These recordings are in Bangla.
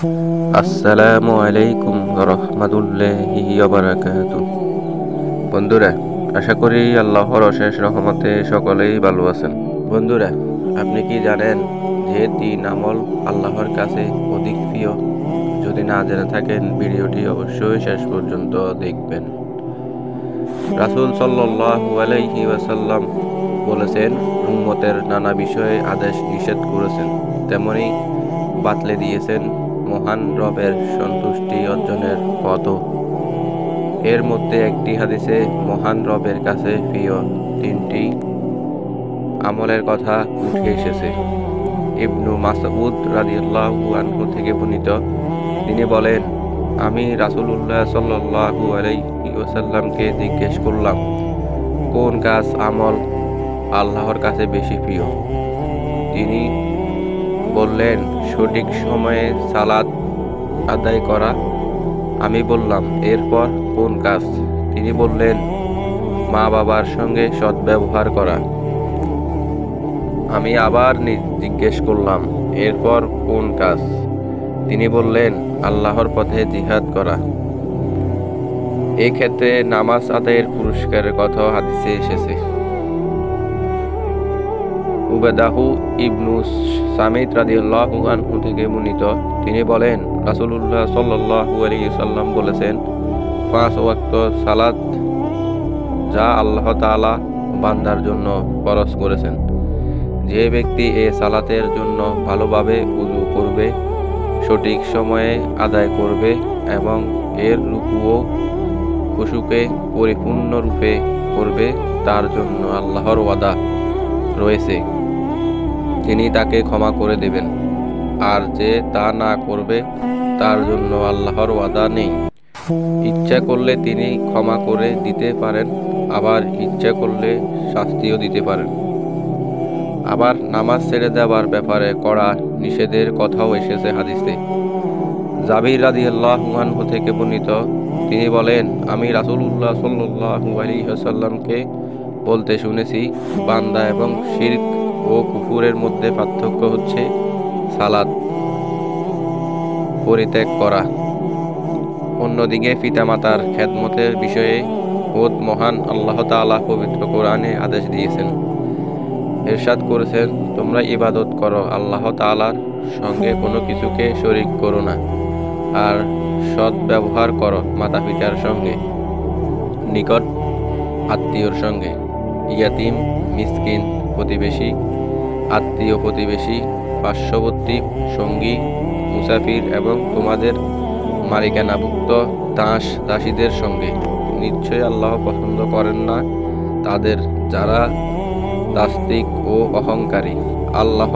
আসসালামু আলাইকুম রহমাতুল্লাহি ওয়া বারাকাতুহু। বন্ধুরা, আশা করি আল্লাহর অশেষ রহমতে সকলেই ভালো আছেন। বন্ধুরা, আপনি কি জানেন যে 3 আমল আল্লাহর কাছে অধিক প্রিয়? যদি না জেনে থাকেন, ভিডিওটি অবশ্যই শেষ পর্যন্ত দেখবেন। রাসূল সাল্লাল্লাহু আলাইহি ওয়াসাল্লাম বলেছেন, উম্মতের নানা বিষয়ে আদেশ নিষেধ করেছেন, তেমনি বাতলে দিয়েছেন মহান রবের সন্তুষ্টি অর্জনের পথও। এর মধ্যে একটি হাদিসে মহান রবের কাছে প্রিয় 3টি আমলের কথা উঠে এসেছে। ইবনু মাসউদ রাদিয়াল্লাহু আনহু থেকে বর্ণিত, তিনি বলেন, আমি রাসূলুল্লাহ সাল্লাল্লাহু আলাইহি ওয়াসাল্লামকে জিজ্ঞেস করলাম, কোন কাজ আমল আল্লাহর কাছে বেশি প্রিয়? তিনি বললেন, সঠিক সময়ে সালাত আদায় করা। আমি বললাম, এরপর কোন কাজ? তিনি বললেন, মা বাবার সঙ্গে সদ্ব্যবহার করা। আমি আবার জিজ্ঞেস করলাম, এরপর কোন কাজ? তিনি বললেন, আল্লাহর পথে জিহাদ করা। এই ক্ষেত্রে নামাজ আদায়ের পুরস্কারের কথাও হাদিসে এসেছে। উবাদাহু ইবনু সামিত রাদিয়াল্লাহু আনহু থেকে বর্ণিত, তিনি বলেন, রাসূলুল্লাহ সাল্লাল্লাহু আলাইহি ওয়াসাল্লাম বলেছেন, 5 ওয়াক্ত সালাত যা আল্লাহ তাআলা বান্দার জন্য ফরজ করেছেন, যে ব্যক্তি এই সালাতের জন্য ভালোভাবে ওযু করবে, সঠিক সময়ে আদায় করবে এবং এর রুকু ও খুশুকে পরিপূর্ণরূপে করবে, তার জন্য আল্লাহর ওয়াদা রয়েছে, তিনি তাকে ক্ষমা করে দেবেন। আর যে তা না করবে, তার জন্য আল্লাহর ওয়াদা নেই। ইচ্ছা করলে তিনি ক্ষমা করে দিতে পারেন, আবার ইচ্ছা করলে শাস্তিও দিতে পারেন। আবার নামাজ ছেড়ে দেওয়ার ব্যাপারে কড়া নিষেধের কথাও এসেছে হাদিসে। জাবির রাদিয়াল্লাহু আনহু থেকে বর্ণিত, তিনি বলেন, আমি রাসূলুল্লাহ সাল্লাল্লাহু আলাইহি ওয়াসাল্লামকে বলতে শুনেছি, বান্দা এবং শিরক ও কুফুরের মধ্যে পার্থক্য হচ্ছে সালাত পরিত্যাগ করা। অন্যদিকে পিতামাতার খেদমতের বিষয়ে মহান আল্লাহ তাআলা পবিত্র কোরআনে আদেশ দিয়েছেন। ইরশাদ করেছেন, তোমরা ইবাদত করো, আল্লাহ তাআলার সঙ্গে কোনো কিছুকে শরীক করো না, আর সৎ ব্যবহার করো মাতা পিতার সঙ্গে, নিকট আত্মীয়র সঙ্গে, ইয়াতিম, মিসকিন, প্রতিবেশী, আত্মীয় প্রতিবেশী, পার্শ্ববর্তী, সঙ্গী, মুসাফির এবং তোমাদের মালিকানাভুক্ত দাস দাসীদের সঙ্গে। নিশ্চয়ই আল্লাহ পছন্দ করেন না তাদের যারা দাস্তিক ও অহংকারী। আল্লাহ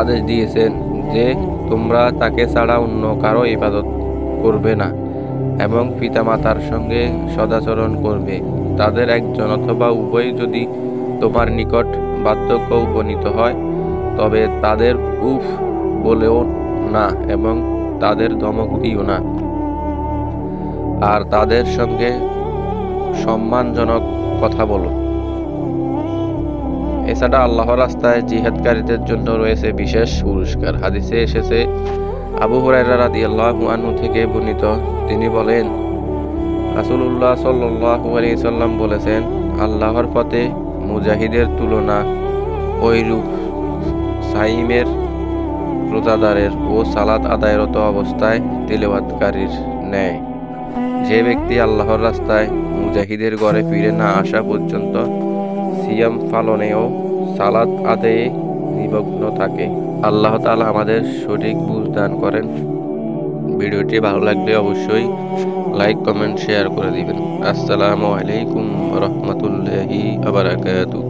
আদেশ দিয়েছেন যে তোমরা তাকে ছাড়া অন্য কারো ইবাদত করবে না এবং পিতামাতার সঙ্গে সদাচরণ করবে। তাদের একজন অথবা উভয় যদি তোমার নিকট বার্ধক্য উপনীত হয়, তবে তাদের উফ বলেও না এবং তাদের ধমক দিও না, আর তাদের সঙ্গে সম্মানজনক কথা বলো। এছাড়া আল্লাহর রাস্তায় জিহাদকারীদের জন্য রয়েছে বিশেষ পুরস্কার। হাদিসে এসেছে, আবু হুরায়রা রাদিয়াল্লাহু আনহু থেকে বর্ণিত, তিনি বলেন, রাসূলুল্লাহ সাল্লাল্লাহু আলাইহি ওয়াসাল্লাম বলেছেন, আল্লাহর পথে মুজাহিদের তুলনা ওইরূপ সাইমের রোজাদারের ও সালাত আদায়রত অবস্থায় তিলাওয়াতকারীর ন্যায়। যে ব্যক্তি আল্লাহর রাস্তায় মুজাহিদের ঘরে ফিরে না আসা পর্যন্ত সিয়াম পালনে ও সালাত আদায়ে নিমগ্ন থাকে। আল্লাহ তাআলা আমাদের সঠিক বুঝ দান করেন। ভিডিওটি ভালো লাগলে অবশ্যই লাইক, কমেন্ট, শেয়ার করে দিবেন। আসসালামু আলাইকুম রহমতুল্লাহি ওয়া বারাকাতুহু।